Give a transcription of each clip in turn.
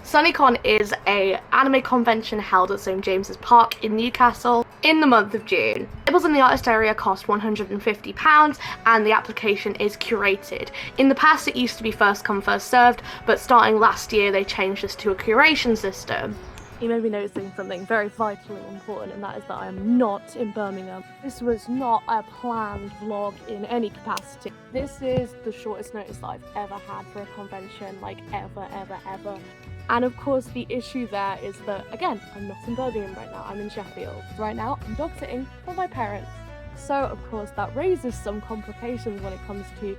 Sunnycon is an anime convention held at St James's Park in Newcastle in the month of June. Tables in the artist area cost £150 and the application is curated. In the past it used to be first come first served, but starting last year they changed this to a curation system. You may be noticing something very vital and important, and that is that I am not in Birmingham. This was not a planned vlog in any capacity. This is the shortest notice that I've ever had for a convention, like ever. And of course the issue there is that, again, I'm not in Birmingham right now, I'm in Sheffield. Right now I'm dog sitting for my parents. So of course that raises some complications when it comes to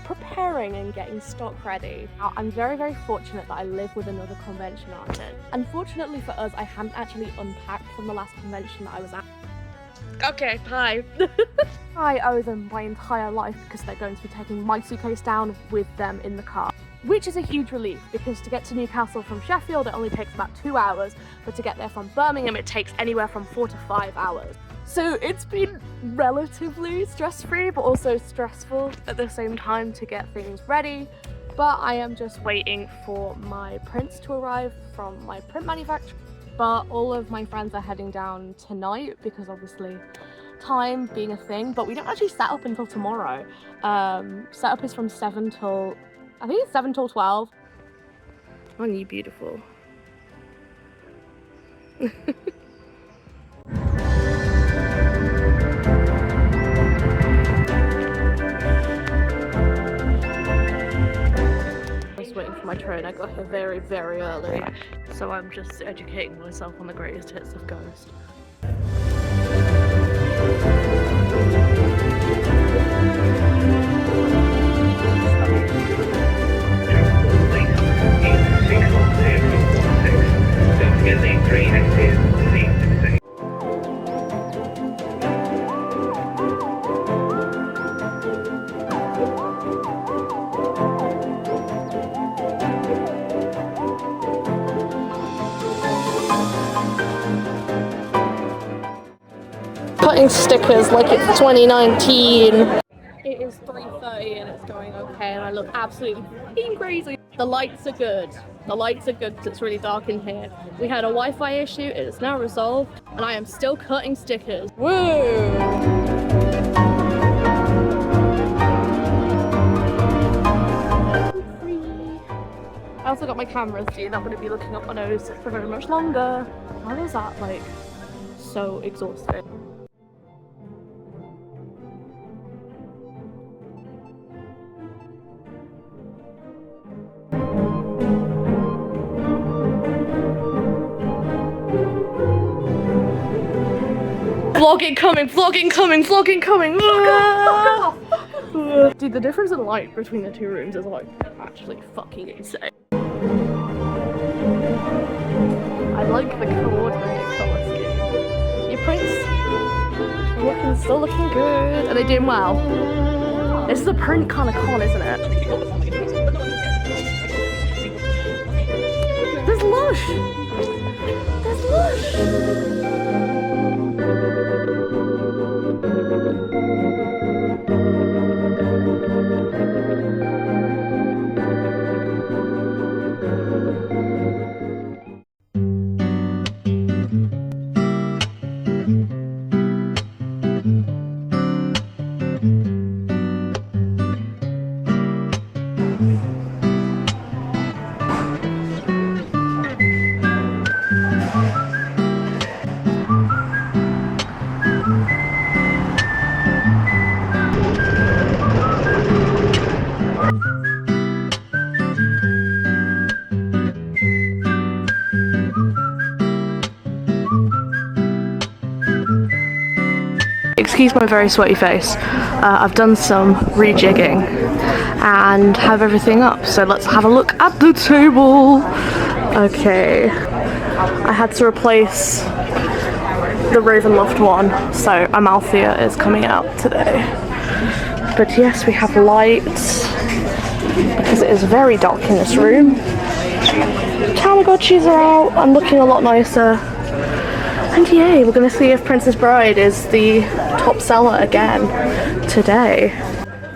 preparing and getting stock ready. Now, I'm very fortunate that I live with another convention artist. Unfortunately for us, I hadn't actually unpacked from the last convention that I was at. Okay, hi. I owe them my entire life because they're going to be taking my suitcase down with them in the car. Which is a huge relief, because to get to Newcastle from Sheffield it only takes about 2 hours, but to get there from Birmingham it takes anywhere from 4 to 5 hours. So it's been relatively stress-free, but also stressful at the same time to get things ready. But I am just waiting for my prints to arrive from my print manufacturer. But all of my friends are heading down tonight because obviously time being a thing, but we don't actually set up until tomorrow. Setup is from 7 till, I think it's 7 till 12. Aren't you beautiful? Waiting for my train. I got here very early, so I'm just educating myself on the greatest hits of Ghost. Putting stickers like it's 2019. It is 3:30 and it's going okay, and I look absolutely fucking crazy. The lights are good. The lights are good because it's really dark in here. We had a Wi-Fi issue, it is now resolved, and I am still cutting stickers. Woo! I also got my cameras, so you're not going to be looking up my nose for very much longer. Why was that like so exhausting? Vlogging coming! Dude, the difference in light between the two rooms is like actually fucking insane. I like the coordinated colour scheme. Your prints are still looking good. Are they doing well? This is a print kind of con, isn't it? There's Lush! There's Lush! Excuse my very sweaty face. I've done some rejigging and have everything up, so let's have a look at the table. Okay, I had to replace the Ravenloft one, so Amalthea is coming out today. But yes, we have lights because it is very dark in this room. Tamagotchis are out and looking a lot nicer. And yay, we're going to see if Princess Bride is the top seller again today.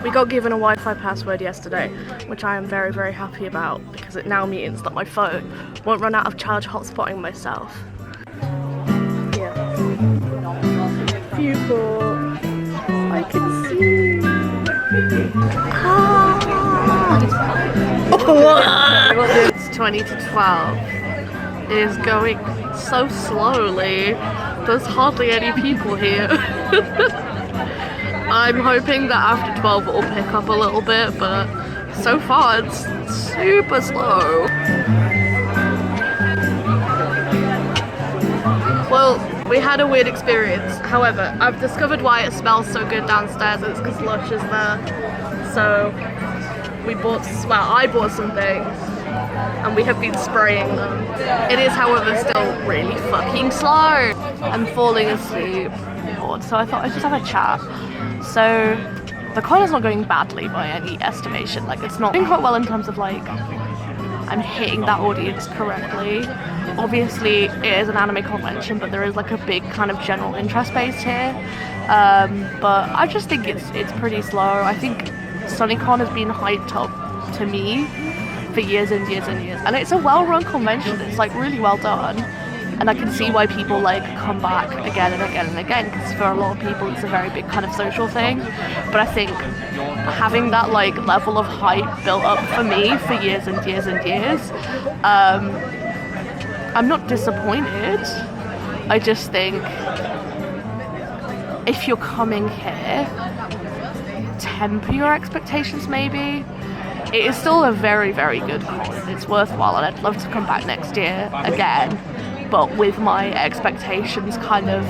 We got given a Wi-Fi password yesterday, which I am very, very happy about because it now means that my phone won't run out of charge hotspotting myself. Yeah. Viewport. I can see. It's 20 to 12. It is going so slowly. There's hardly any people here. I'm hoping that after 12 it will pick up a little bit, but so far it's super slow. Well, we had a weird experience. However, I've discovered why it smells so good downstairs. It's because Lush is there. So I bought some things and we have been spraying them. It is, however, still really fucking slow. I'm falling asleep. So I thought I'd just have a chat. So the con is not going badly by any estimation. Like, it's not doing quite well in terms of like I'm hitting that audience correctly. Obviously it is an anime convention, but there is like a big kind of general interest base here. But I just think it's pretty slow. I think Sunnycon has been hyped up to me for years and years and years, and it's a well-run convention. It's like really well done, and I can see why people like come back again and again and again, because for a lot of people it's a very big kind of social thing. But I think having that like level of hype built up for me for years and years and years, I'm not disappointed. I just think if you're coming here, temper your expectations maybe. It is still a very, very good con. It's worthwhile and I'd love to come back next year again, but with my expectations kind of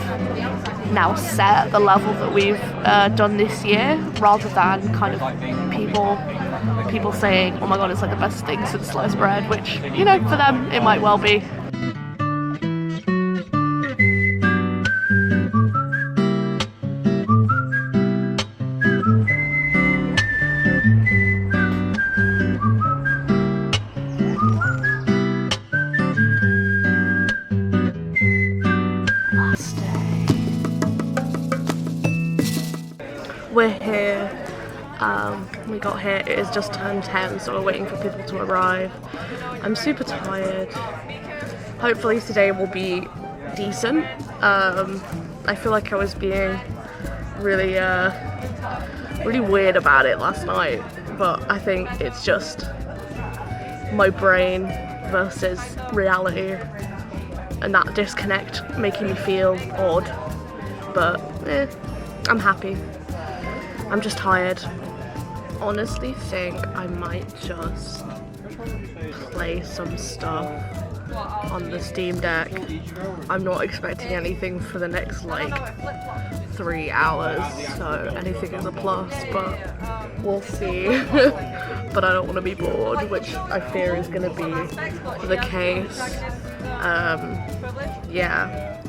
now set at the level that we've done this year, rather than kind of people saying, oh my god, it's like the best thing since sliced bread, which, you know, for them it might well be. We're here. We got here, it is just turned 10, so we're waiting for people to arrive. I'm super tired. Hopefully today will be decent. I feel like I was being really really weird about it last night, but I think it's just my brain versus reality and that disconnect making me feel odd. But I'm happy. I'm just tired. Honestly think I might just play some stuff on the Steam Deck. I'm not expecting anything for the next like 3 hours, so anything is a plus, but we'll see. But I don't want to be bored, which I fear is going to be the case. Yeah,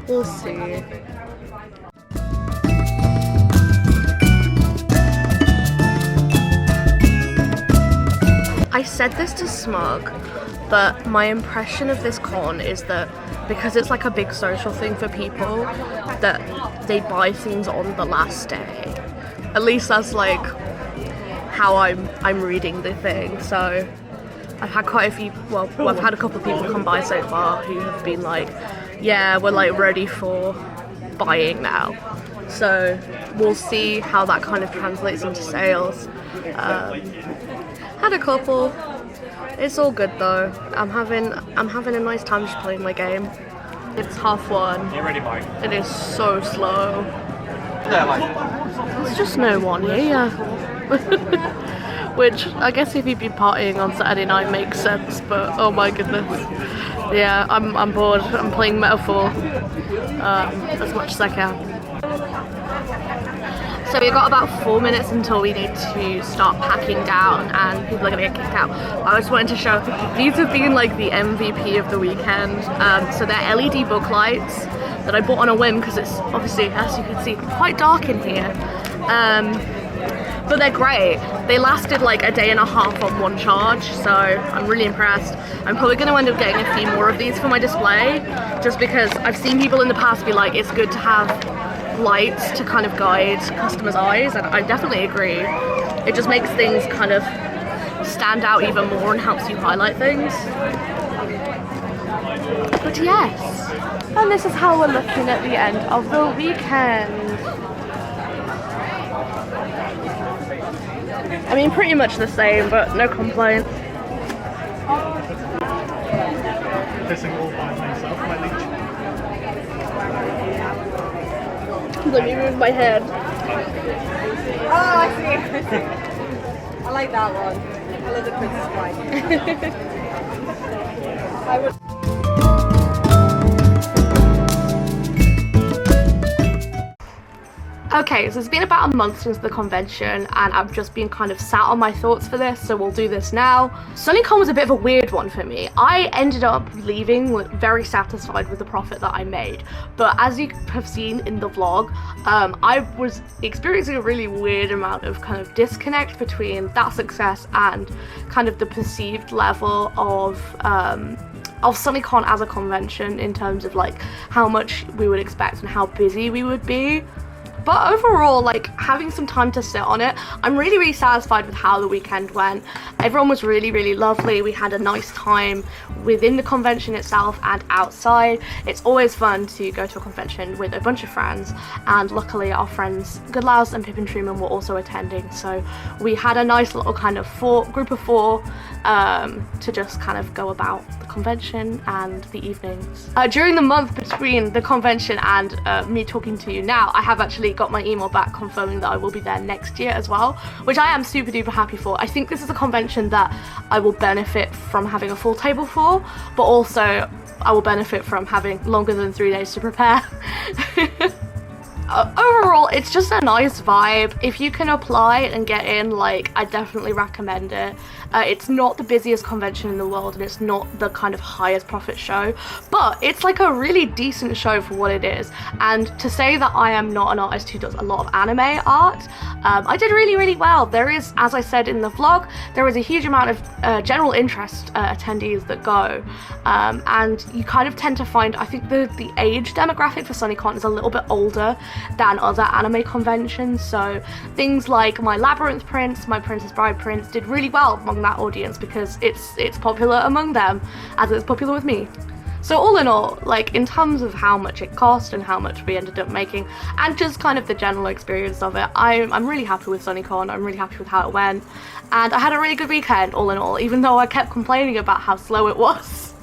we'll see. I said this to Smug, but my impression of this con is that because it's like a big social thing for people, that they buy things on the last day. At least that's like how I'm reading the thing. So I've had quite a few, well I've had a couple of people come by so far who have been like, yeah, we're like ready for buying now. So we'll see how that kind of translates into sales. Had a couple. It's all good though. I'm having a nice time just playing my game. It's 1:30. You ready, Mike? It is so slow. There's just no one here. Which I guess if you'd been partying on Saturday night makes sense, but oh my goodness. Yeah, I'm bored. I'm playing Metaphor as much as I can. So we've got about 4 minutes until we need to start packing down and people are going to get kicked out. I just wanted to show, these have been like the MVP of the weekend. So they're LED book lights that I bought on a whim because it's obviously, as you can see, quite dark in here. But they're great. They lasted like a day and a half on one charge, so I'm really impressed. I'm probably going to end up getting a few more of these for my display, just because I've seen people in the past be like, it's good to have lights to kind of guide customers' eyes, and I definitely agree. It just makes things kind of stand out even more and helps you highlight things. But yes, and this is how we're looking at the end of the weekend. I mean, pretty much the same, but no complaints. Pissing all by myself, my leech. Let me move my head. Oh, I see. I like that one. I love the Princess Bride. I would. Okay, so it's been about a month since the convention and I've just been kind of sat on my thoughts for this, so we'll do this now. Sunnycon was a bit of a weird one for me. I ended up leaving very satisfied with the profit that I made, but as you have seen in the vlog, I was experiencing a really weird amount of kind of disconnect between that success and kind of the perceived level of Sunnycon as a convention in terms of like how much we would expect and how busy we would be. But overall, like, having some time to sit on it, I'm really satisfied with how the weekend went. Everyone was really lovely. We had a nice time within the convention itself and outside. It's always fun to go to a convention with a bunch of friends, and luckily our friends Goodlouse and Pippin Truman were also attending, so we had a nice little kind of group of four to just kind of go about the convention and the evenings. During the month between the convention and me talking to you now, I have actually got my email back confirming that I will be there next year as well, which I am super duper happy for. I think this is a convention that I will benefit from having a full table for, but also I will benefit from having longer than 3 days to prepare. Overall, it's just a nice vibe. If you can apply and get in, like, I definitely recommend it. It's not the busiest convention in the world and it's not the kind of highest profit show, but it's like a really decent show for what it is. And to say that I am not an artist who does a lot of anime art, I did really well. There is, as I said in the vlog, there is a huge amount of general interest attendees that go, and you kind of tend to find, I think the age demographic for Sunnycon is a little bit older than other anime conventions, so things like my Labyrinth prints, my Princess Bride prints did really well among that audience because it's popular among them as it's popular with me. So all in all, like, in terms of how much it cost and how much we ended up making and just kind of the general experience of it, I'm really happy with Sunnycon. I'm really happy with how it went, and I had a really good weekend all in all, even though I kept complaining about how slow it was.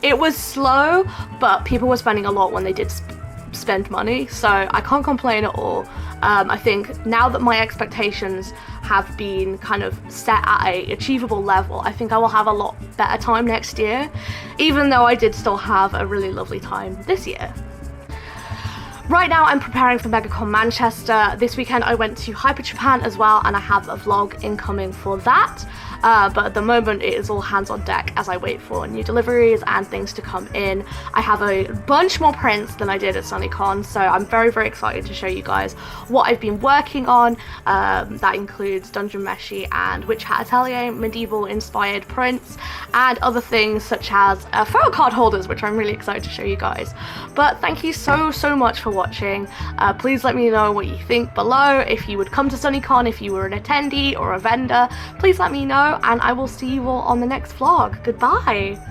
It was slow, but people were spending a lot when they did spend money, so I can't complain at all. I think now that my expectations have been kind of set at a achievable level, I think I will have a lot better time next year, even though I did still have a really lovely time this year. Right now I'm preparing for MegaCon Manchester. This weekend I went to Hyper Japan as well, and I have a vlog incoming for that. But at the moment it is all hands on deck as I wait for new deliveries and things to come in. I have a bunch more prints than I did at Sunnycon, so I'm very excited to show you guys what I've been working on. That includes Dungeon Meshi and Witch Hat Atelier medieval inspired prints and other things such as photo card holders, which I'm really excited to show you guys. But thank you so much for watching. Please let me know what you think below. If you would come to Sunnycon, if you were an attendee or a vendor, please let me know, and I will see you all on the next vlog. Goodbye!